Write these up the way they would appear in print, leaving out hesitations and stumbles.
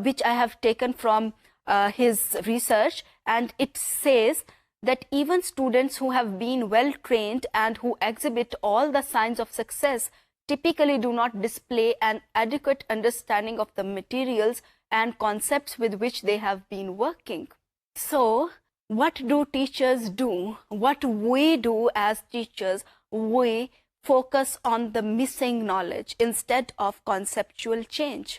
which I have taken from his research, and it says that even students who have been well trained and who exhibit all the signs of success typically do not display an adequate understanding of the materials and concepts with which they have been working. So, what do teachers do? What we do as teachers, we focus on the missing knowledge instead of conceptual change.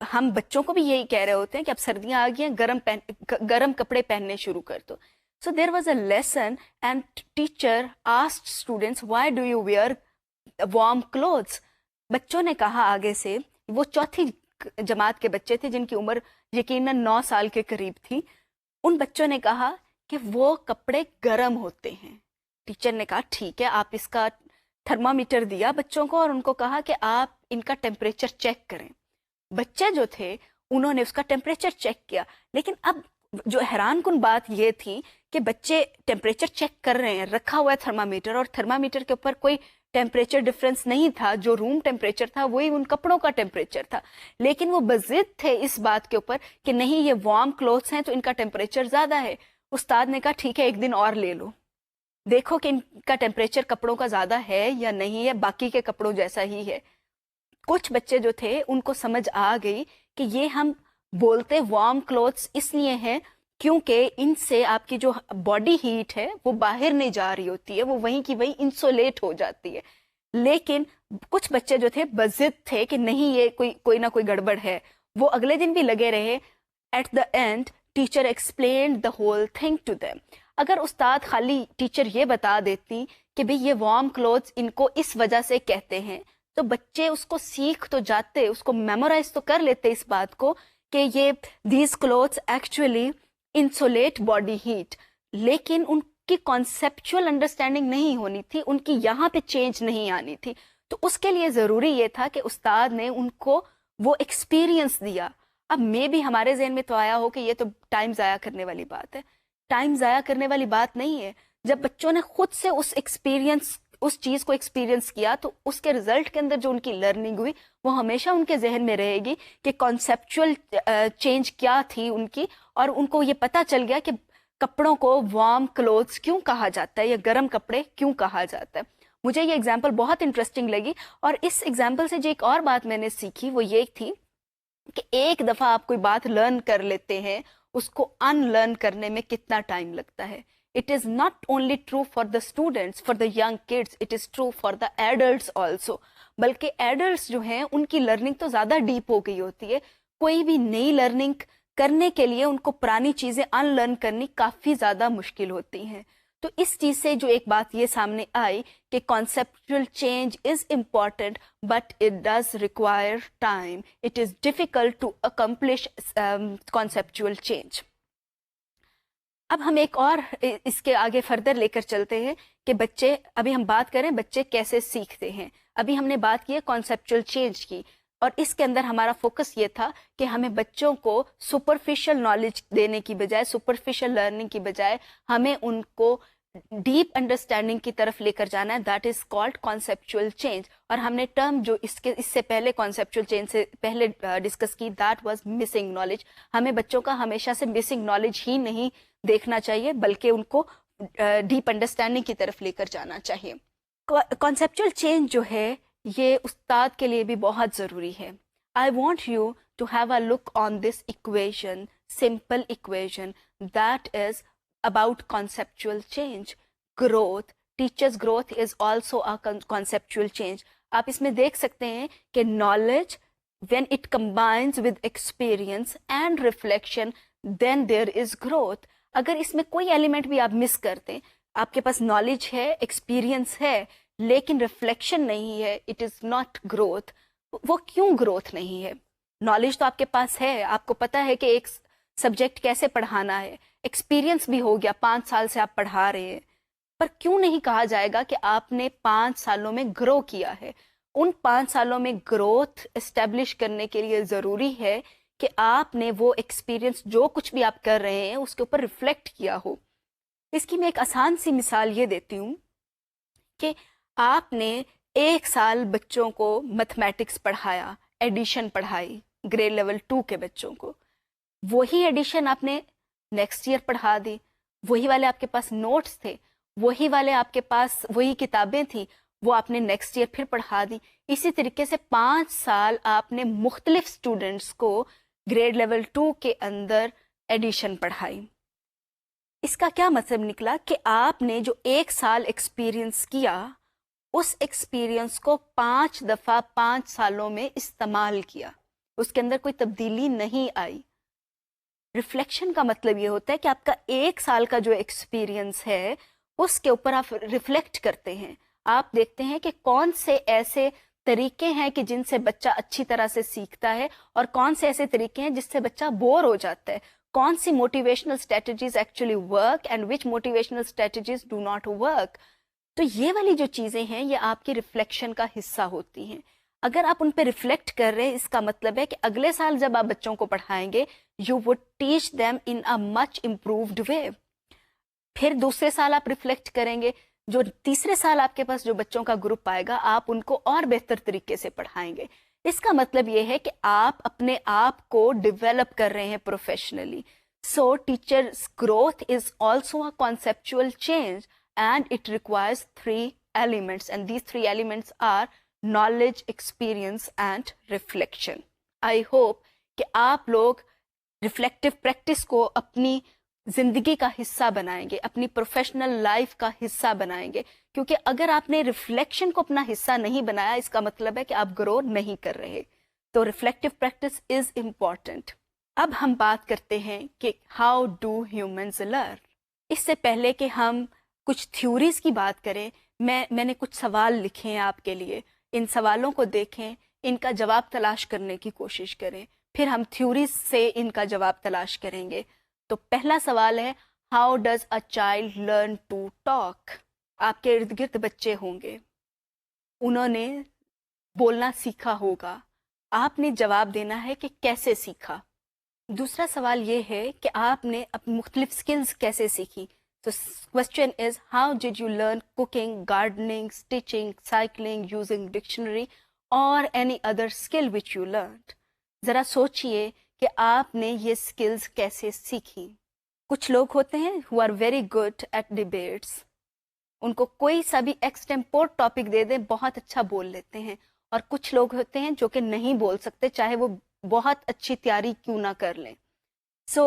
ہم بچوں کو بھی یہی کہہ رہے ہوتے ہیں کہ اب سردیاں آ گئی ہیں، گرم کپڑے پہننے شروع کر دو. So there was a lesson and teacher asked students why do you wear warm clothes. بچوں نے کہا آگے سے، وہ چوتھی جماعت کے بچے تھے جن کی عمر یقیناً 9 سال کے قریب تھی. ان بچوں نے کہا کہ وہ کپڑے گرم ہوتے ہیں. ٹیچر نے کہا ٹھیک ہے، آپ اس کا تھرمامیٹر دیا بچوں کو اور ان کو کہا کہ آپ ان کا ٹیمپریچر چیک کریں. بچے جو تھے انہوں نے اس کا ٹیمپریچر چیک کیا، لیکن اب جو حیران کن بات یہ تھی کہ بچے ٹیمپریچر چیک کر رہے ہیں، رکھا ہوا ہے تھرمامیٹر، اور تھرمامیٹر کے اوپر کوئی ٹیمپریچر ڈفرینس نہیں تھا. جو روم ٹیمپریچر تھا وہی ان کپڑوں کا ٹیمپریچر تھا، لیکن وہ بضد تھے اس بات کے اوپر کہ نہیں یہ وارم کلوتھس ہیں تو ان کا ٹیمپریچر زیادہ ہے. استاد نے کہا ٹھیک ہے ایک دن اور لے لو، دیکھو کہ ان کا ٹیمپریچر کپڑوں کا زیادہ ہے یا نہیں ہے، باقی کے کپڑوں جیسا ہی ہے. کچھ بچے جو تھے ان کو سمجھ آ گئی کہ یہ ہم بولتے وارم کلوتھس اس لیے ہیں کیونکہ ان سے آپ کی جو باڈی ہیٹ ہے وہ باہر نہیں جا رہی ہوتی ہے، وہ وہیں کی وہیں انسولیٹ ہو جاتی ہے. لیکن کچھ بچے جو تھے بضد تھے کہ نہیں یہ کوئی نہ کوئی گڑبڑ ہے. وہ اگلے دن بھی لگے رہے. At the end teacher explained the whole thing to them. اگر استاد خالی ٹیچر یہ بتا دیتی کہ بھئی یہ وارم کلوتھس ان کو اس وجہ سے کہتے ہیں تو بچے اس کو سیکھ تو جاتے، اس کو میمورائز تو کر لیتے اس بات کو کہ یہ these clothes actually insulate body heat. لیکن ان کی کانسیپچول انڈرسٹینڈنگ نہیں ہونی تھی، ان کی یہاں پہ چینج نہیں آنی تھی. تو اس کے لیے ضروری یہ تھا کہ استاد نے ان کو وہ ایکسپیرئنس دیا. اب میں بھی ہمارے ذہن میں تو آیا ہو کہ یہ تو ٹائم ضائع کرنے والی بات ہے. ٹائم ضائع کرنے والی بات نہیں ہے. جب بچوں نے خود سے اس چیز کو ایکسپیرئنس کیا تو اس کے رزلٹ کے اندر جو ان کی لرننگ ہوئی وہ ہمیشہ ان کے ذہن میں رہے گی کہ کانسیپچول چینج کیا تھی ان کی، اور ان کو یہ پتہ چل گیا کہ کپڑوں کو وارم کلوتھس کیوں کہا جاتا ہے یا گرم کپڑے کیوں کہا جاتا ہے. مجھے یہ ایگزامپل بہت انٹرسٹنگ لگی، اور اس ایگزامپل سے جو ایک اور بات میں نے سیکھی وہ یہ تھی کہ ایک دفعہ آپ کوئی بات لرن کر لیتے ہیں اس کو ان لرن کرنے میں کتنا ٹائم لگتا ہے. It is not only true for the students, for the young kids, it is true for the adults also. بلکہ ایڈلٹس جو ہیں ان کی لرننگ تو زیادہ ڈیپ ہو گئی ہوتی ہے. کوئی بھی نئی لرننگ کرنے کے لیے ان کو پرانی چیزیں ان لرن کرنی کافی زیادہ مشکل ہوتی ہیں. تو اس چیز سے جو ایک بات یہ سامنے آئی کہ conceptual change is important but it does require time. It is difficult to accomplish conceptual change. اب ہم ایک اور اس کے آگے فردر لے کر چلتے ہیں کہ بچے، ابھی ہم بات کریں بچے کیسے سیکھتے ہیں. ابھی ہم نے بات کی ہے کانسیپچل چینج کی، اور اس کے اندر ہمارا فوکس یہ تھا کہ ہمیں بچوں کو سپرفیشل نالج دینے کی بجائے، سپرفیشل لرننگ کی بجائے ہمیں ان کو ڈیپ انڈرسٹینڈنگ کی طرف لے کر جانا ہے. That is called conceptual change. اور ہم نے ٹرم جو اس سے پہلے کانسیپچل چینج سے پہلے ڈسکس کی، دیٹ واز مسنگ نالج. ہمیں بچوں کا ہمیشہ سے مسنگ نالج ہی نہیں دیکھنا چاہیے بلکہ ان کو ڈیپ انڈرسٹینڈنگ کی طرف لے کر جانا چاہیے. کانسیپچل چینج جو ہے یہ استاد کے لیے بھی بہت ضروری ہے. I want you to have a look on this equation, simple equation that is about conceptual change. Growth, teacher's growth is also a conceptual change. آپ اس میں دیکھ سکتے ہیں کہ knowledge when it combines with experience and reflection then there is growth. اگر اس میں کوئی element بھی آپ مس کرتے، آپ کے پاس نالج ہے، ایکسپیرینس ہے لیکن ریفلیکشن نہیں ہے، اٹ از ناٹ گروتھ. وہ کیوں گروتھ نہیں ہے؟ نالج تو آپ کے پاس ہے، آپ کو پتا ہے کہ ایک سبجیکٹ کیسے پڑھانا ہے، ایکسپیرینس بھی ہو گیا، 5 سال سے آپ پڑھا رہے ہیں، پر کیوں نہیں کہا جائے گا کہ آپ نے 5 سالوں میں گرو کیا ہے؟ ان 5 سالوں میں گروتھ اسٹیبلش کرنے کے لیے ضروری ہے کہ آپ نے وہ ایکسپیرینس جو کچھ بھی آپ کر رہے ہیں اس کے اوپر ریفلیکٹ کیا ہو. اس کی میں ایک آسان سی مثال یہ دیتی ہوں کہ آپ نے 1 سال بچوں کو میتھمیٹکس پڑھایا، ایڈیشن پڑھائی گریڈ لیول 2 کے بچوں کو. وہی ایڈیشن آپ نے نیکسٹ ایئر پڑھا دی، وہی والے آپ کے پاس نوٹس تھے، وہی والے آپ کے پاس وہی کتابیں تھیں، وہ آپ نے نیکسٹ ایئر پھر پڑھا دی. اسی طریقے سے 5 سال آپ نے مختلف اسٹوڈنٹس کو گریڈ لیول 2 کے اندر ایڈیشن پڑھائی. اس کا کیا مطلب نکلا کہ آپ نے جو 1 سال ایکسپیرینس کیا اس ایکسپیرینس کو 5 دفعہ 5 سالوں میں استعمال کیا. اس کے اندر کوئی تبدیلی نہیں آئی. ریفلیکشن کا مطلب یہ ہوتا ہے کہ آپ کا 1 سال کا جو ایکسپیرئنس ہے اس کے اوپر آپ ریفلیکٹ کرتے ہیں. آپ دیکھتے ہیں کہ کون سے ایسے طریقے ہیں کہ جن سے بچہ اچھی طرح سے سیکھتا ہے اور کون سے ایسے طریقے ہیں جس سے بچہ بور ہو جاتا ہے. کون سی motivational strategies actually work and which motivational strategies do not work. تو یہ والی جو چیزیں ہیں یہ آپ کی ریفلیکشن کا حصہ ہوتی ہیں. اگر آپ ان پہ ریفلیکٹ کر رہے ہیں اس کا مطلب ہے کہ اگلے سال جب آپ بچوں کو پڑھائیں گے you would teach them in a much improved way. پھر دوسرے سال آپ ریفلیکٹ کریں گے, جو تیسرے سال آپ کے پاس جو بچوں کا گروپ آئے گا آپ ان کو اور بہتر طریقے سے پڑھائیں گے. اس کا مطلب یہ ہے کہ آپ اپنے آپ کو ڈیولپ کر رہے ہیں professionally. So teachers growth is also a conceptual change and it requires 3 elements and these 3 elements are knowledge, experience and reflection. I hope کہ آپ لوگ ریفلیکٹیو پریکٹس کو اپنی زندگی کا حصہ بنائیں گے, اپنی پروفیشنل لائف کا حصہ بنائیں گے, کیونکہ اگر آپ نے ریفلیکشن کو اپنا حصہ نہیں بنایا اس کا مطلب ہے کہ آپ گرو نہیں کر رہے. تو ریفلیکٹیو پریکٹس از امپورٹنٹ. اب ہم بات کرتے ہیں کہ ہاؤ ڈو ہیومنز لرن. اس سے پہلے کہ ہم کچھ تھیوریز کی بات کریں, میں نے کچھ سوال لکھے ہیں آپ کے لیے. ان سوالوں کو دیکھیں, ان کا جواب تلاش کرنے کی کوشش کریں, پھر ہم تھیوریز سے ان کا جواب تلاش کریں گے. تو پہلا سوال ہے, how does a child learn to talk. آپ کے ارد گرد بچے ہوں گے, انہوں نے بولنا سیکھا ہوگا, آپ نے جواب دینا ہے کہ کیسے سیکھا. دوسرا سوال یہ ہے کہ آپ نے مختلف سکلز کیسے سیکھی. So question is, how did you learn cooking, gardening, stitching, cycling, using dictionary or any other skill which you learned? ذرا سوچئے کہ آپ نے یہ سکلز کیسے سیکھی. کچھ لوگ ہوتے ہیں who are very good at debates. ان کو کوئی سا بھی ایکسٹمپور ٹاپک دے دیں بہت اچھا بول لیتے ہیں, اور کچھ لوگ ہوتے ہیں جو کہ نہیں بول سکتے چاہے وہ بہت اچھی تیاری کیوں نہ کر لیں. So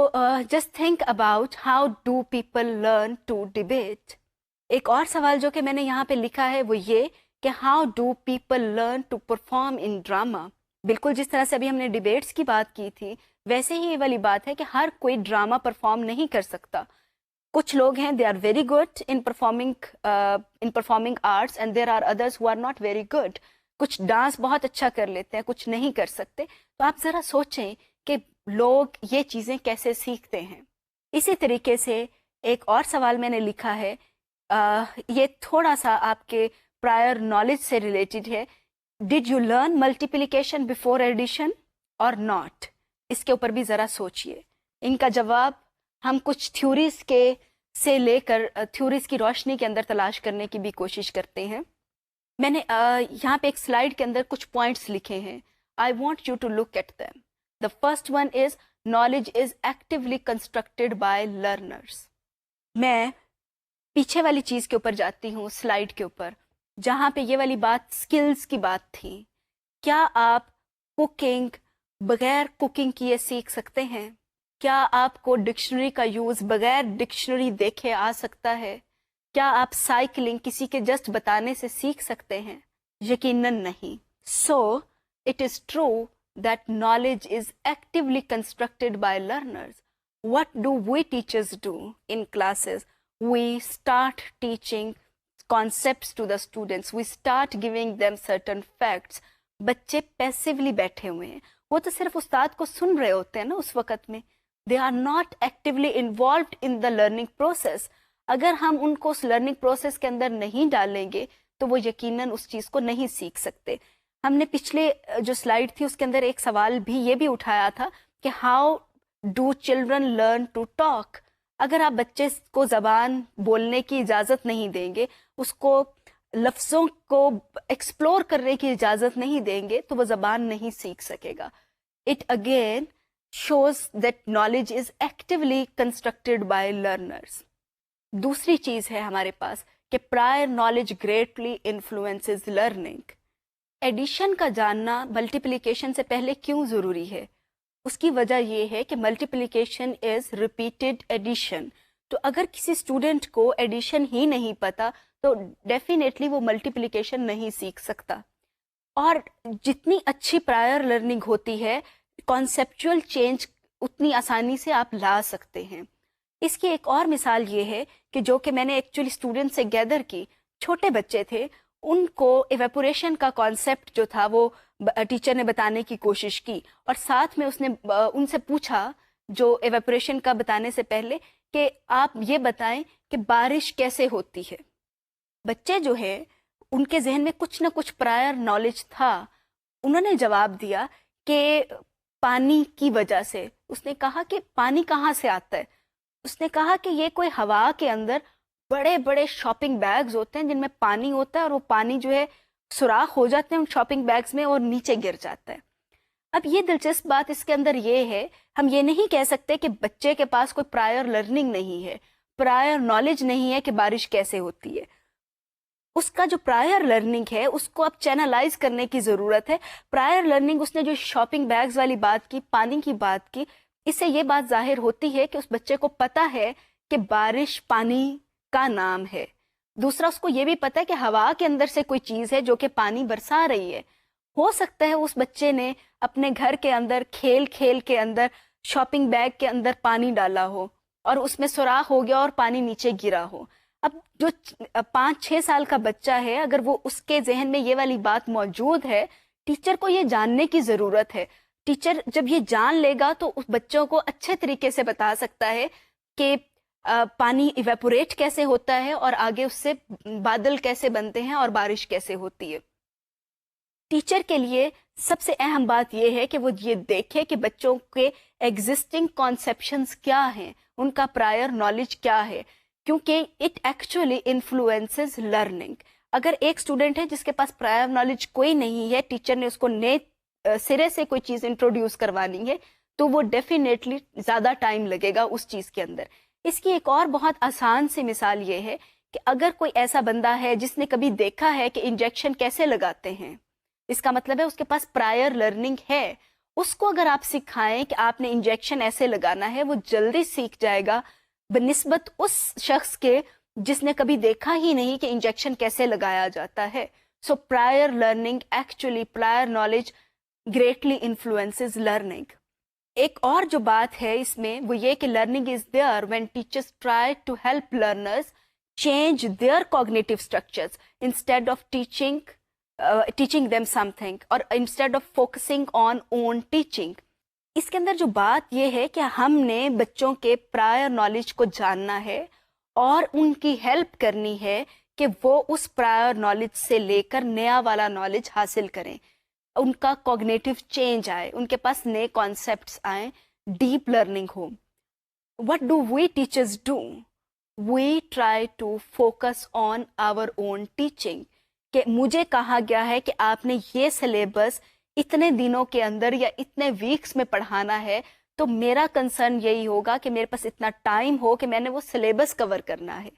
just think about how do people learn to debate. ایک اور سوال جو کہ میں نے یہاں پہ لکھا ہے وہ یہ کہ how do people learn to perform in drama. بالکل جس طرح سے ابھی ہم نے ڈیبیٹس کی بات کی تھی ویسے ہی یہ والی بات ہے کہ ہر کوئی ڈرامہ پرفارم نہیں کر سکتا. کچھ لوگ ہیں they are very good in performing arts and there are others who are not very good. کچھ ڈانس بہت اچھا کر لیتے ہیں, کچھ نہیں کر سکتے. تو آپ ذرا سوچیں کہ لوگ یہ چیزیں کیسے سیکھتے ہیں. اسی طریقے سے ایک اور سوال میں نے لکھا ہے, یہ تھوڑا سا آپ کے پرائر نالج سے ریلیٹڈ ہے. Did you learn multiplication before addition or not. اس کے اوپر بھی ذرا سوچئے. ان کا جواب ہم کچھ تھیوریز سے لے کر تھیوریز کی روشنی کے اندر تلاش کرنے کی بھی کوشش کرتے ہیں. میں نے یہاں پہ ایک سلائیڈ کے اندر کچھ پوائنٹس لکھے ہیں. I want you to look at them. The first one is knowledge is actively constructed by learners. میں پیچھے والی چیز کے اوپر جاتی ہوں, سلائیڈ کے اوپر, جہاں پہ یہ والی بات سکلز کی بات تھی. کیا آپ کوکنگ بغیر کوکنگ کیے سیکھ سکتے ہیں؟ کیا آپ کو ڈکشنری کا یوز بغیر ڈکشنری دیکھے آ سکتا ہے؟ کیا آپ سائیکلنگ کسی کے جسٹ بتانے سے سیکھ سکتے ہیں؟ یقیناً نہیں. So it is true that knowledge is actively constructed by learners. What do we teachers do in classes? We start teaching concepts to the students. We start giving them certain facts. بچے پیسively بیٹھے ہوئے ہیں, وہ تو صرف استاد کو سن رہے ہوتے ہیں نا اس وقت میں. They are not actively involved in the learning process. اگر ہم ان کو اس لرننگ پروسیس کے اندر نہیں ڈالیں گے تو وہ یقیناً اس چیز کو نہیں سیکھ سکتے. ہم نے پچھلے جو سلائیڈ تھی اس کے اندر ایک سوال بھی یہ بھی اٹھایا تھا کہ how do children learn to talk. اگر آپ بچے کو زبان بولنے کی اجازت نہیں دیں گے, اس کو لفظوں کو ایکسپلور کرنے کی اجازت نہیں دیں گے تو وہ زبان نہیں سیکھ سکے گا. It again shows that knowledge is actually constructed by learners. دوسری چیز ہے ہمارے پاس کہ prior knowledge greatly influences learning. Addition کا جاننا ملٹیپلیکیشن سے پہلے کیوں ضروری ہے؟ اس کی وجہ یہ ہے کہ ملٹیپلیکیشن از ریپیٹڈ ایڈیشن. تو اگر کسی اسٹوڈنٹ کو ایڈیشن ہی نہیں پتا تو ڈیفینیٹلی وہ ملٹیپلیکیشن نہیں سیکھ سکتا. اور جتنی اچھی پرائر لرننگ ہوتی ہے کانسیپچول چینج اتنی آسانی سے آپ لا سکتے ہیں. اس کی ایک اور مثال یہ ہے کہ جو کہ میں نے ایکچولی اسٹوڈنٹ سے گیدر کی، چھوٹے بچے تھے، ان کو ایویپوریشن کا کانسیپٹ جو تھا وہ ٹیچر نے بتانے کی کوشش کی، اور ساتھ میں اس نے ان سے پوچھا جو ایویپوریشن کا بتانے سے پہلے کہ آپ یہ بتائیں کہ بارش کیسے ہوتی ہے. بچے جو ہیں ان کے ذہن میں کچھ نہ کچھ پرائر نالج تھا. انہوں نے جواب دیا کہ پانی کی وجہ سے. اس نے کہا کہ پانی کہاں سے آتا ہے؟ اس نے کہا کہ یہ کوئی ہوا کے اندر بڑے بڑے شاپنگ بیگز ہوتے ہیں جن میں پانی ہوتا ہے، اور وہ پانی جو ہے سوراخ ہو جاتے ہیں ان شاپنگ بیگز میں اور نیچے گر جاتا ہے. اب یہ دلچسپ بات اس کے اندر یہ ہے، ہم یہ نہیں کہہ سکتے کہ بچے کے پاس کوئی پرائر لرننگ نہیں ہے، پرائر نالج نہیں ہے کہ بارش کیسے ہوتی ہے. اس کا جو پرائر لرننگ ہے اس کو اب چینلائز کرنے کی ضرورت ہے. پرائر لرننگ اس نے جو شاپنگ بیگز والی بات کی، پانی کی بات کی، اس سے یہ بات ظاہر ہوتی ہے کہ اس بچے کو پتا ہے کہ بارش پانی کا نام ہے. دوسرا، اس کو یہ بھی پتا ہے کہ ہوا کے اندر سے کوئی چیز ہے جو کہ پانی برسا رہی ہے. ہو سکتا ہے اس بچے نے اپنے گھر کے اندر کھیل کھیل کے اندر شاپنگ بیگ کے اندر پانی ڈالا ہو اور اس میں سوراخ ہو گیا اور پانی نیچے گرا ہو. اب جو 5-6 سال کا بچہ ہے، اگر وہ اس کے ذہن میں یہ والی بات موجود ہے، ٹیچر کو یہ جاننے کی ضرورت ہے. ٹیچر جب یہ جان لے گا تو اس بچوں کو اچھے طریقے سے بتا سکتا ہے کہ پانی ایویپوریٹ کیسے ہوتا ہے اور آگے اس سے بادل کیسے بنتے ہیں اور بارش کیسے ہوتی ہے. ٹیچر کے لیے سب سے اہم بات یہ ہے کہ وہ یہ دیکھے کہ بچوں کے ایگزسٹنگ کانسیپشنز کیا ہیں، ان کا پرائر نالج کیا ہے، کیونکہ اٹ ایکچولی انفلوئنسز لرننگ. اگر ایک اسٹوڈنٹ ہے جس کے پاس پرائر نالج کوئی نہیں ہے، ٹیچر نے اس کو نئے سرے سے کوئی چیز انٹروڈیوس کروانی ہے، تو وہ ڈیفینیٹلی زیادہ ٹائم لگے گا اس چیز کے اندر. اس کی ایک اور بہت آسان سی مثال یہ ہے کہ اگر کوئی ایسا بندہ ہے جس نے کبھی دیکھا ہے کہ انجیکشن کیسے لگاتے ہیں، اس کا مطلب ہے اس کے پاس پرائر لرننگ ہے. اس کو اگر آپ سکھائیں کہ آپ نے انجیکشن ایسے لگانا ہے، وہ جلدی سیکھ جائے گا بنسبت اس شخص کے جس نے کبھی دیکھا ہی نہیں کہ انجیکشن کیسے لگایا جاتا ہے. So prior learning actually prior knowledge greatly influences learning. ایک اور جو بات ہے اس میں وہ یہ کہ learning is there when teachers try to help learners change their cognitive structures instead of teaching them something اور instead of focusing on own teaching. اس کے اندر جو بات یہ ہے کہ ہم نے بچوں کے پرائر نالج کو جاننا ہے اور ان کی ہیلپ کرنی ہے کہ وہ اس پرائر نالج سے لے کر نیا والا نالج حاصل کریں، ان کا کوگنیٹو چینج آئے، ان کے پاس نئے کانسیپٹس آئیں، deep learning who. What do we teachers do? We try to focus on our own teaching. کہ مجھے کہا گیا ہے کہ آپ نے یہ سلیبس اتنے دنوں کے اندر یا اتنے ویکس میں پڑھانا ہے، تو میرا کنسرن یہی ہوگا کہ میرے پاس اتنا ٹائم ہو کہ میں نے وہ سلیبس کور کرنا ہے.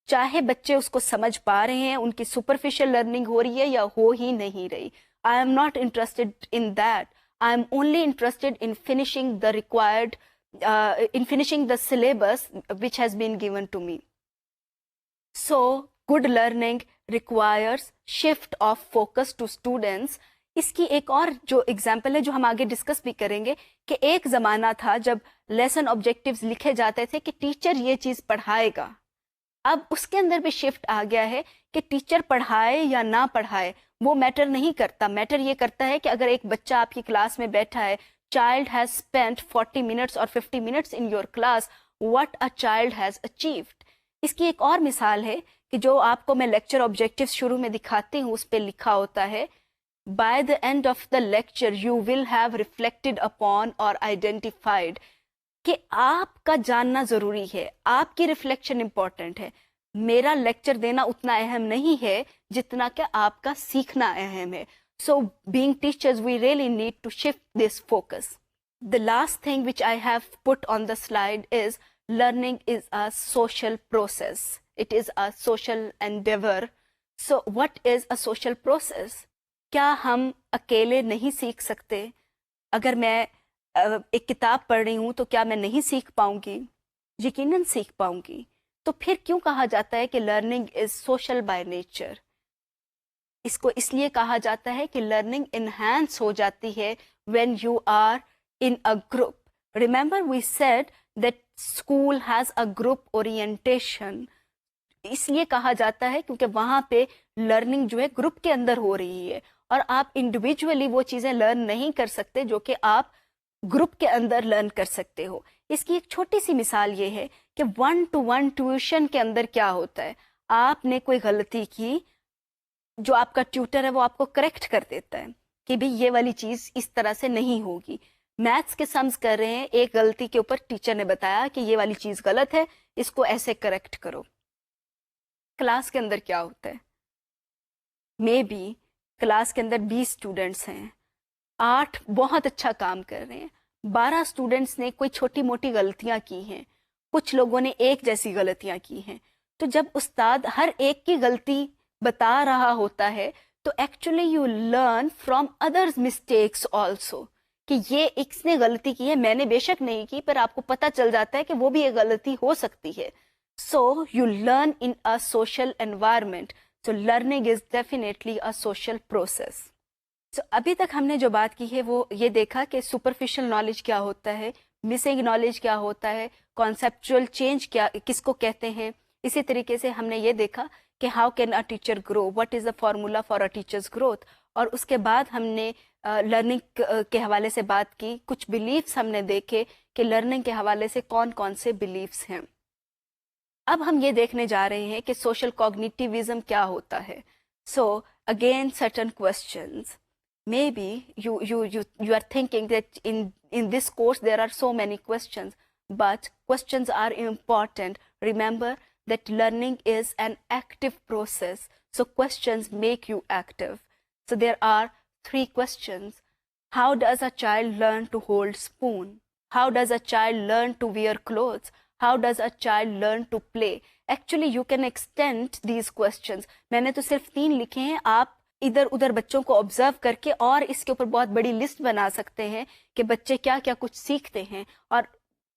چاہے بچے اس کو سمجھ پا رہے ہیں، ان کی سپرفیشل لرننگ ہو رہی ہے یا ہو ہی نہیں رہی. I am not interested in that. I am only interested in finishing the required in finishing the syllabus which has been given to me. So, good learning requires shift of focus to students. اس کی ایک اور جو example ہے جو ہم آگے discuss بھی کریں گے کہ ایک زمانہ تھا جب لیسن آبجیکٹیوز لکھے جاتے تھے کہ ٹیچر یہ چیز پڑھائے گا. اب اس کے اندر بھی شفٹ آ گیا ہے کہ ٹیچر پڑھائے یا نہ پڑھائے وہ میٹر نہیں کرتا. میٹر یہ کرتا ہے کہ اگر ایک بچہ آپ کی کلاس میں بیٹھا ہے، child has spent 40 minutes or 50 minutes in your class, what a child has achieved. اس کی ایک اور مثال ہے کہ جو آپ کو میں لیکچر آبجیکٹیو شروع میں دکھاتی ہوں، اس پہ لکھا ہوتا ہے by the end of the lecture you will have reflected upon or identified. کہ آپ کا جاننا ضروری ہے، آپ کی ریفلیکشن امپورٹنٹ ہے. میرا لیکچر دینا اتنا اہم نہیں ہے جتنا کہ آپ کا سیکھنا اہم ہے. So being teachers, we really need to shift this focus. The last thing which I have put on the slide is learning is a social process. It is a social endeavor. So what is a social process? کیا ہم اکیلے نہیں سیکھ سکتے؟ اگر میں ایک کتاب پڑھ رہی ہوں تو کیا میں نہیں سیکھ پاؤں گی؟ یقیناً سیکھ پاؤں گی. تو پھر کیوں کہا جاتا ہے کہ learning is social by nature؟ اس کو اس لیے کہا جاتا ہے کہ لرننگ انہینس ہو جاتی ہے when you are in a group. Remember we said that school has a group orientation. اس لیے کہا جاتا ہے کیونکہ وہاں پہ لرننگ جو ہے گروپ کے اندر ہو رہی ہے اور آپ انڈیویجولی وہ چیزیں لرن نہیں کر سکتے جو کہ آپ گروپ کے اندر لرن کر سکتے ہو. اس کی ایک چھوٹی سی مثال یہ ہے کہ 1-to-1 ٹیوشن کے اندر کیا ہوتا ہے, آپ نے کوئی غلطی کی, جو آپ کا ٹیوٹر ہے وہ آپ کو کریکٹ کر دیتا ہے کہ بھی یہ والی چیز اس طرح سے نہیں ہوگی. میتھس کے سمز کر رہے ہیں, ایک غلطی کے اوپر ٹیچر نے بتایا کہ یہ والی چیز غلط ہے, اس کو ایسے کریکٹ کرو. کلاس کے اندر کیا ہوتا ہے, مے بی کلاس کے اندر 20 اسٹوڈنٹس ہیں, 8 بہت اچھا کام کر رہے ہیں, 12 اسٹوڈنٹس نے کوئی چھوٹی موٹی غلطیاں کی ہیں, کچھ لوگوں نے ایک جیسی غلطیاں کی ہیں. تو جب استاد ہر ایک کی غلطی بتا رہا ہوتا ہے تو actually you learn from others mistakes also, کہ یہ اس نے غلطی کی ہے, میں نے بے شک نہیں کی, پر آپ کو پتہ چل جاتا ہے کہ وہ بھی ایک غلطی ہو سکتی ہے. So you learn in a social environment. So learning is definitely a social process. So ابھی تک ہم نے جو بات کی ہے وہ یہ دیکھا کہ superficial knowledge کیا ہوتا ہے, missing knowledge کیا ہوتا ہے, conceptual change کیا کس کو کہتے ہیں. اسی طریقے سے ہم نے یہ دیکھا کہ how can a teacher grow, what is the formula for a teacher's growth. اور اس کے بعد ہم نے لرننگ کے حوالے سے بات کی, کچھ بلیفس ہم نے دیکھے کہ لرننگ کے حوالے سے کون کون سے بلیفس ہیں. اب ہم یہ دیکھنے جا رہے ہیں کہ سوشل کوگنیٹیوزم کیا ہوتا ہے. So again certain questions, may be you are thinking that in this course there are so many questions, but questions are important. Remember that learning is an active process, so questions make you active. So there are 3 questions. How does a child learn to hold spoon? How does a child learn to wear clothes? How does a child learn to play? Actually, you can extend these questions. میں نے تو صرف 3 لکھے ہیں, آپ ادھر ادھر بچوں کو آبزرو کر کے اور اس کے اوپر بہت بڑی لسٹ بنا سکتے ہیں کہ بچے کیا کیا کچھ سیکھتے ہیں اور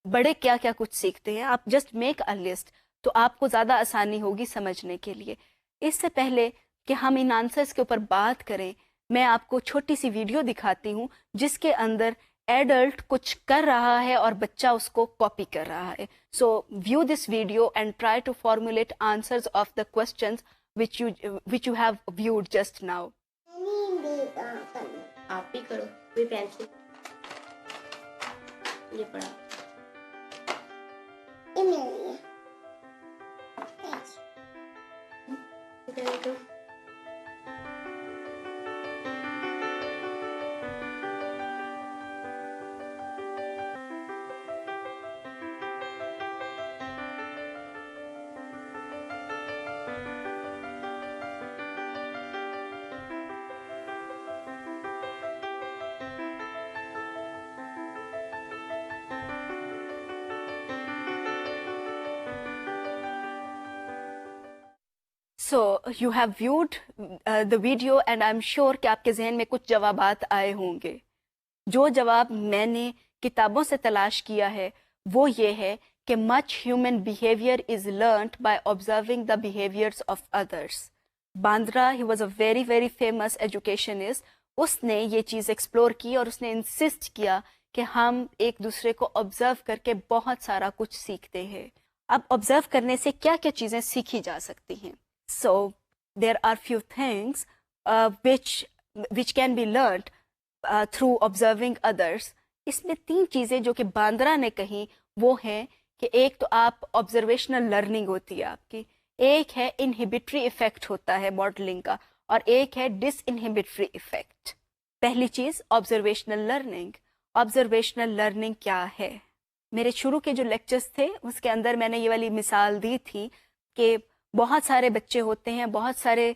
بڑے کیا کیا کچھ سیکھتے ہیں. آپ جسٹ میک اے لسٹ, تو آپ کو زیادہ آسانی ہوگی سمجھنے کے لیے. اس سے پہلے کہ ہم ان آنسرس کے اوپر بات کریں, میں آپ کو چھوٹی سی ویڈیو دکھاتی ہوں جس کے اندر ایڈلٹ کچھ کر رہا ہے اور بچہ اس کو کاپی کر رہا ہے. So view this video and try to formulate answers of the questions which you have viewed just now. آپ بھی کرو کوئی پینسل, یہ پڑھا So you have viewed the video and I'm sure کہ آپ کے ذہن میں کچھ جوابات آئے ہوں گے. جو جواب میں نے کتابوں سے تلاش کیا ہے وہ یہ ہے کہ much human behavior is learnt by observing the behaviors of others. Bandra, he was a very very famous educationist. اس نے یہ چیز ایکسپلور کی اور اس نے انسسٹ کیا کہ ہم ایک دوسرے کو آبزرو کر کے بہت سارا کچھ سیکھتے ہیں. اب آبزرو کرنے سے کیا کیا چیزیں سیکھی جا سکتی ہیں. So there are few things which can be learnt through observing others. اس میں 3 چیزیں جو کہ باندرا نے کہیں وہ ہیں کہ ایک تو آپ آبزرویشنل لرننگ ہوتی ہے آپ کی, ایک ہے انہیبیٹری ایفیکٹ ہوتا ہے ماڈلنگ کا, اور ایک ہے ڈس انہیبیٹری ایفیکٹ. پہلی چیز آبزرویشنل لرننگ. آبزرویشنل لرننگ کیا ہے؟ میرے شروع کے جو لیکچرز تھے اس کے اندر میں نے یہ والی مثال دی تھی کہ بہت سارے بچے ہوتے ہیں, بہت سارے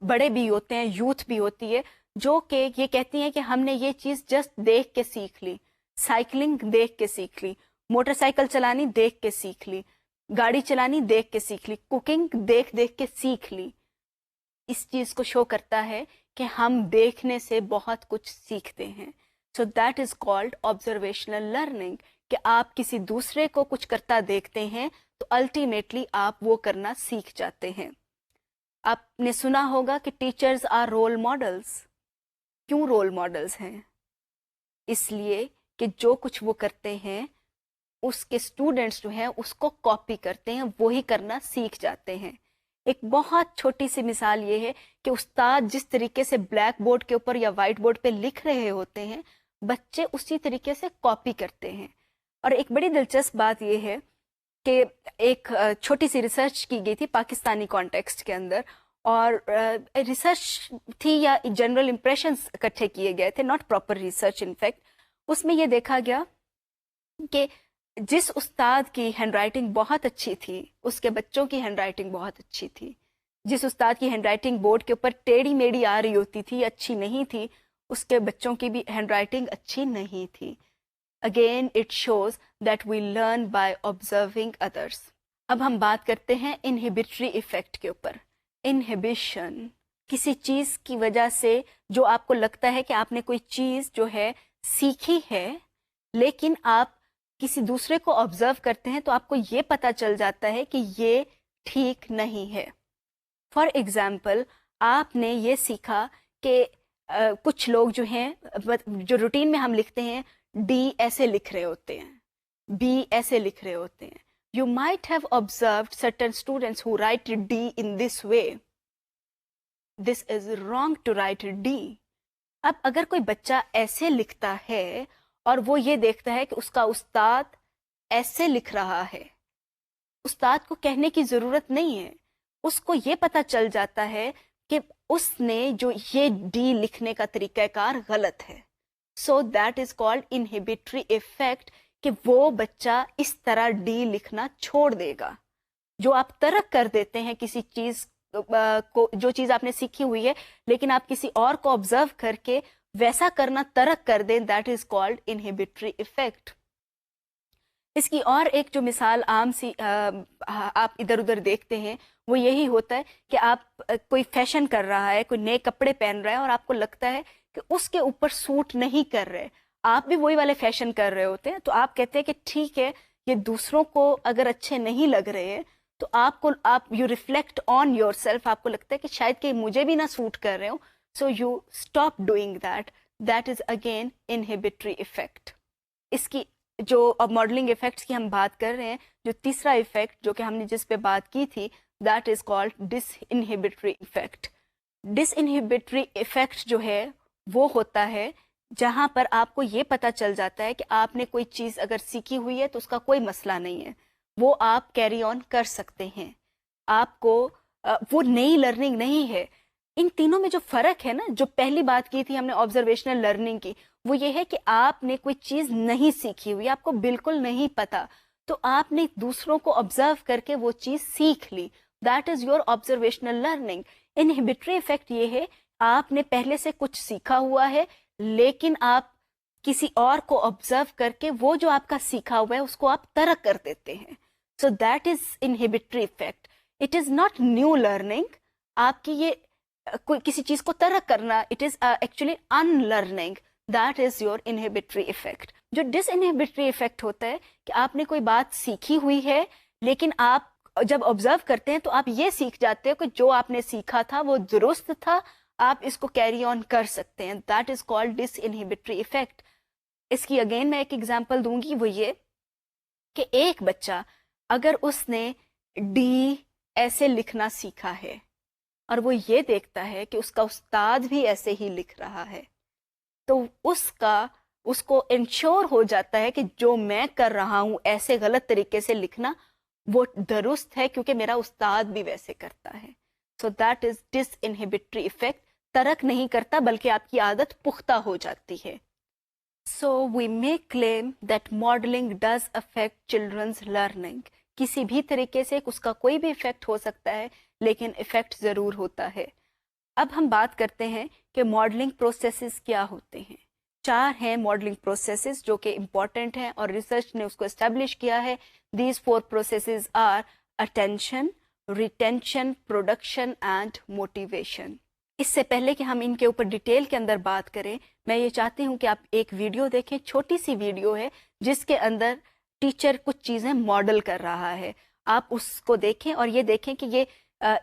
بڑے بھی ہوتے ہیں, یوتھ بھی ہوتی ہے جو کہ یہ کہتی ہیں کہ ہم نے یہ چیز جسٹ دیکھ کے سیکھ لی. سائیکلنگ دیکھ کے سیکھ لی, موٹر سائیکل چلانی دیکھ کے سیکھ لی, گاڑی چلانی دیکھ کے سیکھ لی, کوکنگ دیکھ دیکھ کے سیکھ لی. اس چیز کو شو کرتا ہے کہ ہم دیکھنے سے بہت کچھ سیکھتے ہیں. So that is called observational learning, کہ آپ کسی دوسرے کو کچھ کرتا دیکھتے ہیں تو الٹیمیٹلی آپ وہ کرنا سیکھ جاتے ہیں. آپ نے سنا ہوگا کہ ٹیچرز آر رول ماڈلس. کیوں رول ماڈلز ہیں؟ اس لیے کہ جو کچھ وہ کرتے ہیں اس کے اسٹوڈنٹس جو ہیں اس کو کاپی کرتے ہیں، وہی کرنا سیکھ جاتے ہیں. ایک بہت چھوٹی سی مثال یہ ہے کہ استاد جس طریقے سے بلیک بورڈ کے اوپر یا وائٹ بورڈ پہ لکھ رہے ہوتے ہیں، بچے اسی طریقے سے کاپی کرتے ہیں. اور ایک بڑی دلچسپ بات یہ ہے کہ ایک چھوٹی سی ریسرچ کی گئی تھی پاکستانی کانٹیکسٹ کے اندر، اور ریسرچ تھی یا جنرل امپریشنس اکٹھے کیے گئے تھے، ناٹ پراپر ریسرچ. انفیکٹ اس میں یہ دیکھا گیا کہ جس استاد کی ہینڈ رائٹنگ بہت اچھی تھی اس کے بچوں کی ہینڈ رائٹنگ بہت اچھی تھی. جس استاد کی ہینڈ رائٹنگ بورڈ کے اوپر ٹیڑھی میڑھی آ رہی ہوتی تھی، اچھی نہیں تھی، اس کے بچوں کی بھی ہینڈ رائٹنگ اچھی نہیں تھی. Again it shows that we learn by observing others. اب ہم بات کرتے ہیں انہیبیٹری ایفیکٹ کے اوپر. انہیبیشن کسی چیز کی وجہ سے جو آپ کو لگتا ہے کہ آپ نے کوئی چیز جو ہے سیکھی ہے، لیکن آپ کسی دوسرے کو آبزرو کرتے ہیں تو آپ کو یہ پتہ چل جاتا ہے کہ یہ ٹھیک نہیں ہے. فار ایگزامپل آپ نے یہ سیکھا کہ کچھ لوگ جو ہیں، جو روٹین میں ہم لکھتے ہیں ڈی ایسے لکھ رہے ہوتے ہیں، بی ایسے لکھ رہے ہوتے ہیں. You might have observed certain students who write D in this way. This is wrong to write D. اب اگر کوئی بچہ ایسے لکھتا ہے اور وہ یہ دیکھتا ہے کہ اس کا استاد ایسے لکھ رہا ہے، استاد کو کہنے کی ضرورت نہیں ہے، اس کو یہ پتہ چل جاتا ہے کہ اس نے جو یہ ڈی لکھنے کا طریقہ کار غلط ہے. So that is called inhibitory effect, کہ وہ بچہ اس طرح ڈی لکھنا چھوڑ دے گا. جو آپ ترک کر دیتے ہیں کسی چیز کو، جو چیز آپ نے سیکھی ہوئی ہے لیکن آپ کسی اور کو آبزرو کر کے ویسا کرنا ترک کر دیں، that is called inhibitory effect. اس کی اور ایک جو مثال عام سی آپ ادھر ادھر دیکھتے ہیں وہ یہی ہوتا ہے کہ آپ کوئی فیشن کر رہا ہے، کوئی نئے کپڑے پہن رہا ہے اور آپ کو لگتا ہے کہ اس کے اوپر سوٹ نہیں کر رہے، آپ بھی وہی والے فیشن کر رہے ہوتے ہیں، تو آپ کہتے ہیں کہ ٹھیک ہے یہ دوسروں کو اگر اچھے نہیں لگ رہے تو آپ you reflect on your self, آپ کو لگتا ہے کہ شاید کہ مجھے بھی نہ سوٹ کر رہے ہوں، so you stop doing that is again inhibitory effect. اس کی جو اب ماڈلنگ ایفیکٹس کی ہم بات کر رہے ہیں، جو تیسرا ایفیکٹ جو کہ ہم نے جس پہ بات کی تھی، that is called disinhibitory effect. Disinhibitory effect جو ہے وہ ہوتا ہے جہاں پر آپ کو یہ پتہ چل جاتا ہے کہ آپ نے کوئی چیز اگر سیکھی ہوئی ہے تو اس کا کوئی مسئلہ نہیں ہے، وہ آپ کیری آن کر سکتے ہیں، آپ کو وہ نئی لرننگ نہیں ہے. ان تینوں میں جو فرق ہے نا، جو پہلی بات کی تھی ہم نے آبزرویشنل لرننگ کی، وہ یہ ہے کہ آپ نے کوئی چیز نہیں سیکھی ہوئی، آپ کو بالکل نہیں پتا، تو آپ نے دوسروں کو آبزرو کر کے وہ چیز سیکھ لی، that is your observational learning. Inhibitory effect یہ ہے آپ نے پہلے سے کچھ سیکھا ہوا ہے لیکن آپ کسی اور کو آبزرو کر کے وہ جو آپ کا سیکھا ہوا ہے اس کو آپ ترک کر دیتے ہیں. So that is inhibitory effect. It is not new learning, آپ کی یہ کوئی کسی چیز کو ترک کرنا، it is actually unlearning, that is your inhibitory effect. جو ڈس انہیبیٹری ایفیکٹ ہوتا ہے کہ آپ نے کوئی بات سیکھی ہوئی ہے لیکن آپ جب آبزرو کرتے ہیں تو آپ یہ سیکھ جاتے ہیں کہ جو آپ نے سیکھا تھا وہ درست تھا، آپ اس کو کیری آن کر سکتے ہیں، that is called disinhibitory effect. اس کی اگین میں ایک ایگزامپل دوں گی، وہ یہ کہ ایک بچہ اگر اس نے ڈی ایسے لکھنا سیکھا ہے اور وہ یہ دیکھتا ہے کہ اس کا استاد بھی ایسے ہی لکھ رہا ہے، تو اس کو انشور ہو جاتا ہے کہ جو میں کر رہا ہوں ایسے غلط طریقے سے لکھنا وہ درست ہے کیونکہ میرا استاد بھی ویسے کرتا ہے. So that is disinhibitory effect. ترک نہیں کرتا بلکہ آپ کی عادت پختہ ہو جاتی ہے. سو وی may claim that modeling does affect children's learning. کسی بھی طریقے سے اس کا کوئی بھی ایفیکٹ ہو سکتا ہے لیکن ایفیکٹ ضرور ہوتا ہے. اب ہم بات کرتے ہیں کہ ماڈلنگ پروسیسز کیا ہوتے ہیں. 4 ہیں ماڈلنگ پروسیسز جو کہ امپورٹنٹ ہیں اور ریسرچ نے اس کو اسٹیبلش کیا ہے. These 4 processes are attention, retention, production and motivation. اس سے پہلے کہ ہم ان کے اوپر ڈیٹیل کے اندر بات کریں، میں یہ چاہتی ہوں کہ آپ ایک ویڈیو دیکھیں، چھوٹی سی ویڈیو ہے جس کے اندر ٹیچر کچھ چیزیں ماڈل کر رہا ہے. آپ اس کو دیکھیں اور یہ دیکھیں کہ یہ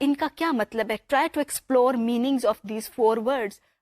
ان کا کیا مطلب ہے. Try to explore meanings of these 4 words.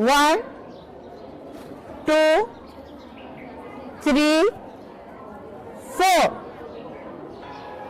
1 2 3 4,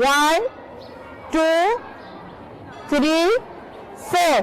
1 2 3 4,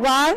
1,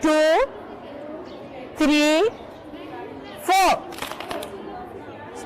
2 3 4,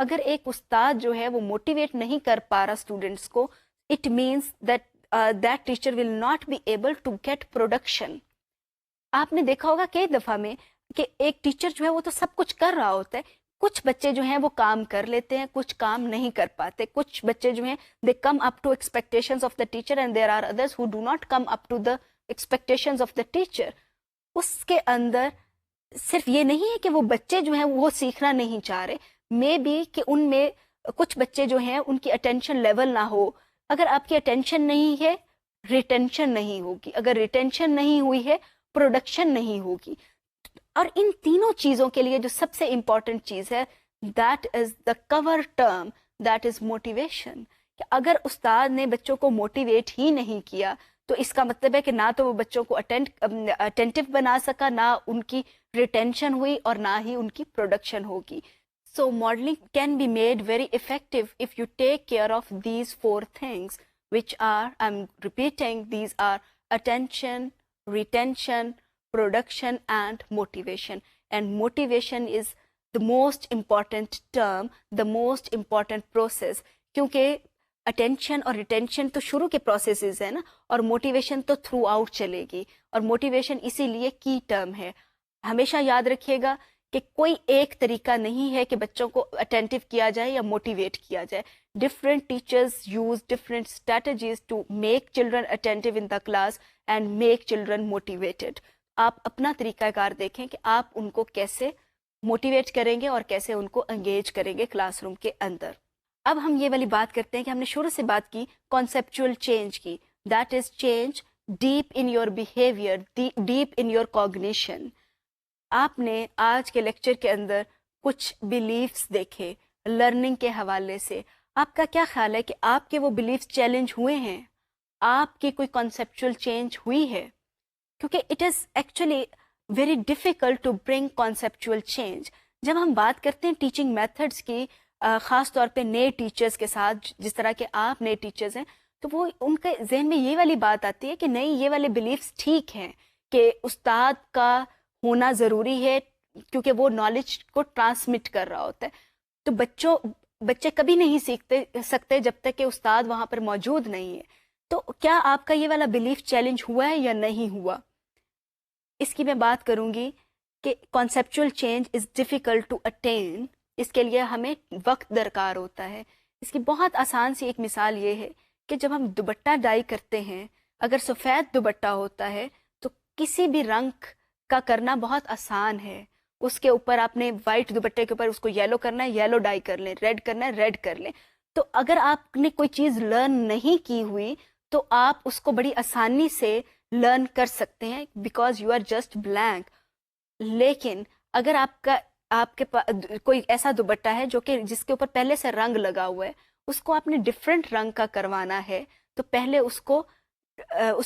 اگر ایک استاد جو ہے وہ موٹیویٹ نہیں کر پا رہا اسٹوڈینٹس کو, it means that teacher will not be able to get production. آپ نے دیکھا ہوگا کئی دفعہ میں کہ ایک ٹیچر جو ہے وہ تو سب کچھ کر رہا ہوتا ہے, کچھ بچے جو ہیں وہ کام کر لیتے ہیں, کچھ کام نہیں کر پاتے, کچھ بچے جو ہیں they come up to expectations of the teacher and there are others who do not come up to the expectations of the teacher. اس کے اندر صرف یہ نہیں ہے کہ وہ بچے جو ہیں وہ سیکھنا نہیں چاہ رہے, مے بی کہ ان میں کچھ بچے جو ہیں ان کی اٹینشن لیول نہ ہو. اگر آپ کی اٹینشن نہیں ہے, ریٹینشن نہیں ہوگی, اگر ریٹینشن نہیں ہوئی ہے, پروڈکشن نہیں ہوگی. اور ان تینوں چیزوں کے لیے جو سب سے امپورٹنٹ چیز ہے, that is the core term, that is motivation. کہ اگر استاد نے بچوں کو موٹیویٹ ہی نہیں کیا تو اس کا مطلب ہے کہ نہ تو وہ بچوں کو اٹینٹیو بنا سکا, نہ ان کی ریٹینشن ہوئی, اور نہ ہی ان کی پروڈکشن ہوگی. So modelling can be made very effective if you take care of these 4 things which are, I'm repeating, these are attention, retention, production and motivation. And motivation is the most important term, the most important process. کیونکہ attention اور retention تو شروع کے processes ہیں نا, اور motivation تو through out چلے گی, اور موٹیویشن اسی لیے کی ٹرم ہے. ہمیشہ یاد رکھیے گا کہ کوئی ایک طریقہ نہیں ہے کہ بچوں کو اٹینٹیو کیا جائے یا موٹیویٹ کیا جائے. Different teachers use different strategies to make children attentive in the class and make children motivated. آپ اپنا طریقہ کار دیکھیں کہ آپ ان کو کیسے موٹیویٹ کریں گے اور کیسے ان کو انگیج کریں گے کلاس روم کے اندر. اب ہم یہ والی بات کرتے ہیں کہ ہم نے شروع سے بات کی کانسیپچول چینج کی, that is change deep in your behaviour, deep in your cognition. آپ نے آج کے لیکچر کے اندر کچھ بلیفس دیکھے لرننگ کے حوالے سے. آپ کا کیا خیال ہے کہ آپ کے وہ بلیفس چیلنج ہوئے ہیں, آپ کی کوئی کانسیپچول چینج ہوئی ہے؟ کیونکہ it is actually very difficult to bring conceptual change. جب ہم بات کرتے ہیں ٹیچنگ میتھڈس کی, خاص طور پہ نئے ٹیچرز کے ساتھ, جس طرح کے آپ نئے ٹیچرز ہیں, تو وہ ان کے ذہن میں یہ والی بات آتی ہے کہ نہیں, یہ والے بلیفس ٹھیک ہیں کہ استاد کا ہونا ضروری ہے کیونکہ وہ نالج کو ٹرانسمٹ کر رہا ہوتا ہے. تو بچے کبھی نہیں سیکھتے سکتے جب تک کہ استاد وہاں پر موجود نہیں ہے. تو کیا آپ کا یہ والا بلیف چیلنج ہوا ہے یا نہیں ہوا؟ اس کی میں بات کروں گی کہ conceptual change is difficult to attain. اس کے لیے ہمیں وقت درکار ہوتا ہے. اس کی بہت آسان سی ایک مثال یہ ہے کہ جب ہم دوپٹہ ڈائی کرتے ہیں, اگر سفید دوپٹہ ہوتا ہے تو کسی بھی رنگ کا کرنا بہت آسان ہے. اس کے اوپر آپ نے وائٹ دوپٹے کے اوپر اس کو یلو کرنا ہے, یلو ڈائی کر لیں, ریڈ کرنا ہے, ریڈ کر لیں. تو اگر آپ نے کوئی چیز لرن نہیں کی ہوئی تو آپ اس کو بڑی آسانی سے لرن کر سکتے ہیں because you are just blank. لیکن اگر آپ کے کوئی ایسا دوپٹہ ہے جو کہ جس کے اوپر پہلے سے رنگ لگا ہوا ہے, اس کو آپ نے ڈفرینٹ رنگ کا کروانا ہے, تو پہلے اس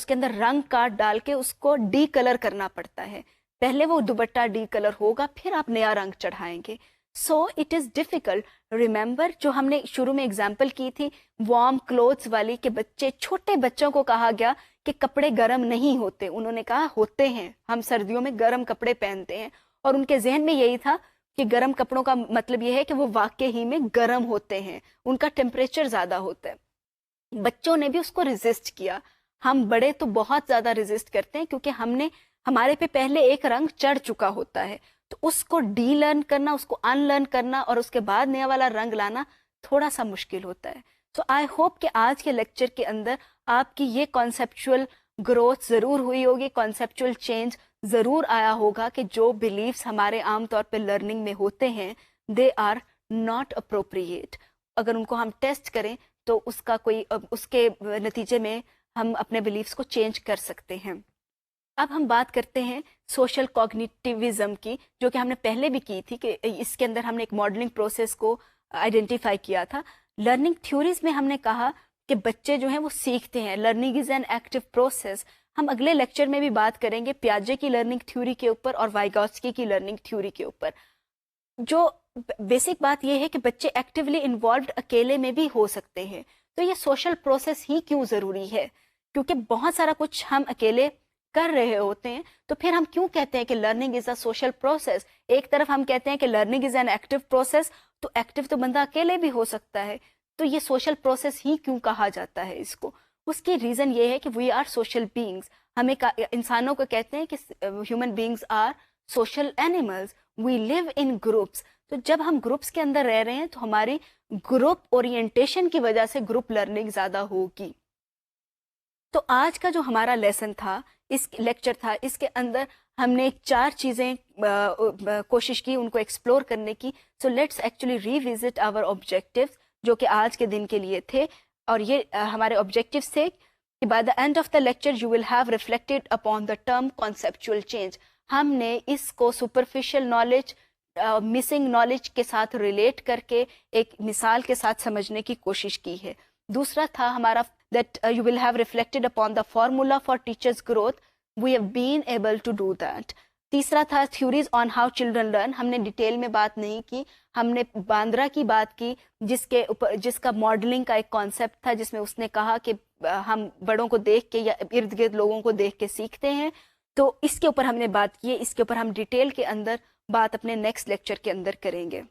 کے اندر رنگ کا ڈال کے اس کو ڈی کلر کرنا پڑتا ہے. پہلے وہ دوپٹہ ڈی کلر ہوگا, پھر آپ نیا رنگ چڑھائیں گے. So it is difficult. Remember جو ہم نے شروع میں اگزامپل کی تھی وارم کلوتھس والی, کہ چھوٹے بچوں کو کہا گیا کہ کپڑے گرم نہیں ہوتے. انہوں نے کہا ہوتے ہیں, ہم سردیوں میں گرم کپڑے پہنتے ہیں, اور ان کے ذہن میں یہی تھا کہ گرم کپڑوں کا مطلب یہ ہے کہ وہ واقعی میں گرم ہوتے ہیں, ان کا ٹیمپریچر زیادہ ہوتا ہے. بچوں نے بھی اس کو ریزسٹ کیا. ہم بڑے تو بہت زیادہ ریزسٹ کرتے ہیں کیونکہ ہمارے پہ پہلے ایک رنگ چڑھ چکا ہوتا ہے, تو اس کو ڈی لرن کرنا, اس کو ان لرن کرنا اور اس کے بعد نیا والا رنگ لانا تھوڑا سا مشکل ہوتا ہے. سو آئی ہوپ کہ آج کے لیکچر کے اندر آپ کی یہ کانسیپچول گروتھ ضرور ہوئی ہوگی, کانسیپچول چینج ضرور آیا ہوگا کہ جو بلیفس ہمارے عام طور پہ لرننگ میں ہوتے ہیں دے آر ناٹ اپروپریٹ. اگر ان کو ہم ٹیسٹ کریں تو اس کے نتیجے میں ہم اپنے بلیفس کو چینج کر سکتے ہیں. اب ہم بات کرتے ہیں سوشل کوگنیٹیوزم کی, جو کہ ہم نے پہلے بھی کی تھی, کہ اس کے اندر ہم نے ایک ماڈلنگ پروسیس کو آئیڈینٹیفائی کیا تھا. لرننگ تھیوریز میں ہم نے کہا کہ بچے جو ہیں وہ سیکھتے ہیں, learning is an active process. ہم اگلے لیکچر میں بھی بات کریں گے پیاجے کی لرننگ تھیوری کے اوپر اور وائگوٹسکی کی لرننگ تھیوری کے اوپر. جو بیسک بات یہ ہے کہ بچے ایکٹیولی انوالوڈ اکیلے میں بھی ہو سکتے ہیں. تو یہ سوشل پروسیس ہی کیوں ضروری ہے؟ کیونکہ بہت سارا کچھ ہم اکیلے کر رہے ہوتے ہیں تو پھر ہم کیوں کہتے ہیں کہ learning is a social process? ایک طرف ہم کہتے ہیں کہ learning is an active process, تو ایکٹیو تو بندہ اکیلے بھی ہو سکتا ہے، تو یہ سوشل پروسیس ہی کیوں کہا جاتا ہے اس کو؟ اس کی ریزن یہ ہے کہ وی آر سوشل بینگس. ہمیں انسانوں کو کہتے ہیں کہ human beings are social animals, we live in groups. تو جب ہم گروپس کے اندر رہ رہے ہیں تو ہماری گروپ اورینٹیشن کی وجہ سے گروپ لرننگ زیادہ ہوگی. تو آج کا جو ہمارا لیسن تھا، اس لیکچر تھا، اس کے اندر ہم نے 4 چیزیں کوشش کی ان کو ایکسپلور کرنے کی. So let's actually revisit our objectives جو کہ آج کے دن کے لیے تھے، اور یہ ہمارے آبجیکٹیوز تھے کہ by the end of the lecture you will have reflected upon the term conceptual change. ہم نے اس کو سپرفیشل نالج، مسنگ نالج کے ساتھ ریلیٹ کر کے ایک مثال کے ساتھ سمجھنے کی کوشش کی ہے. دوسرا تھا ہمارا that you will have reflected upon the formula for teachers growth. We have been able to do that. تیسرا تھا theories on how children learn. ہم نے ڈیٹیل میں بات نہیں کی، ہم نے باندرا کی بات کی جس کا ماڈلنگ کا ایک کانسیپٹ تھا، جس میں اس نے کہا کہ ہم بڑوں کو دیکھ کے یا ارد گرد لوگوں کو دیکھ کے سیکھتے ہیں. تو اس کے اوپر ہم نے بات کی ہے، اس کے اوپر ہم ڈیٹیل کے اندر بات اپنے نیکسٹ لیکچر کے اندر کریں گے.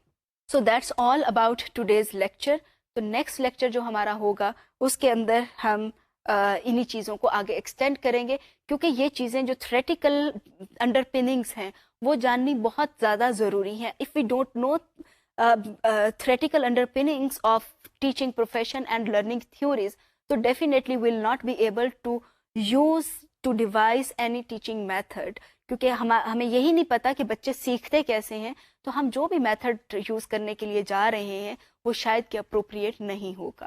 So that's all about today's lecture. تو نیکسٹ لیکچر جو ہمارا ہوگا اس کے اندر ہم انہی چیزوں کو آگے ایکسٹینڈ کریں گے، کیونکہ یہ چیزیں جو تھریٹیکل انڈر پننگس ہیں وہ جاننی بہت زیادہ ضروری ہیں. If we don't know theoretical underpinnings of teaching profession and learning theories, تو definitely will not be able to use to devise any teaching method. کیونکہ ہمیں یہی نہیں پتا کہ بچے سیکھتے کیسے ہیں، تو ہم جو بھی میتھڈ یوز کرنے کے لیے جا رہے ہیں وہ شاید کہ اپروپریٹ نہیں ہوگا.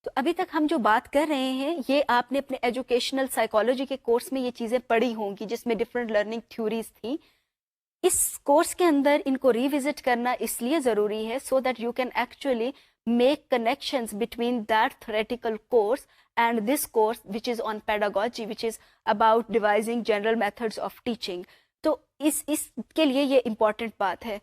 تو ابھی تک ہم جو بات کر رہے ہیں یہ آپ نے اپنے ایجوکیشنل سائیکالوجی کے کورس میں یہ چیزیں پڑھی ہوں گی، جس میں ڈفرینٹ لرننگ تھیوریز تھیں. اس کورس کے اندر ان کو ریوزٹ کرنا اس لیے ضروری ہے so that you can actually make connections between that theoretical course and this course which is on pedagogy, which is about devising general methods of teaching. تو اس کے لیے یہ important بات ہے.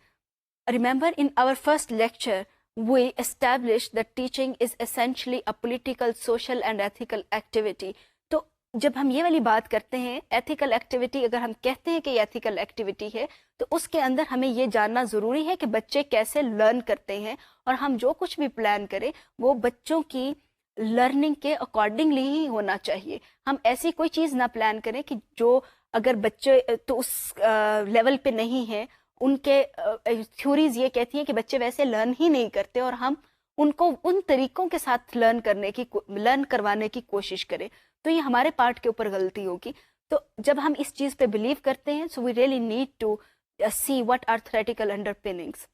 Remember in our first lecture we established that teaching is essentially a political, social and ethical activity. تو جب ہم یہ والی بات کرتے ہیں ethical activity، اگر ہم کہتے ہیں کہ یہ ethical activity ہے تو اس کے اندر ہمیں یہ جاننا ضروری ہے کہ بچے کیسے لرن کرتے ہیں، اور ہم جو کچھ بھی پلان کریں وہ بچوں کی لرننگ کے اکارڈنگلی ہی ہونا چاہیے. ہم ایسی کوئی چیز نہ پلان کریں کہ جو اگر بچے تو اس لیول پہ نہیں ہیں، ان کے تھیوریز یہ کہتی ہیں کہ بچے ویسے لرن ہی نہیں کرتے، اور ہم ان کو ان طریقوں کے ساتھ لرن کروانے کی کوشش کریں، تو یہ ہمارے پارٹ کے اوپر غلطی ہوگی. تو جب ہم اس چیز پہ بلیو کرتے ہیں so we really need to see what are theoretical underpinnings.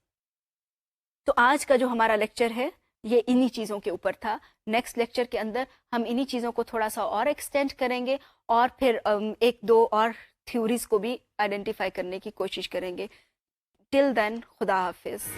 تو آج کا جو ہمارا لیکچر ہے یہ انہی چیزوں کے اوپر تھا. نیکسٹ لیکچر کے اندر ہم انہی چیزوں کو تھوڑا سا اور ایکسٹینڈ کریں گے، اور پھر 1-2 اور تھیوریز کو بھی آئیڈینٹیفائی کرنے کی کوشش کریں گے. ٹل دین خدا حافظ.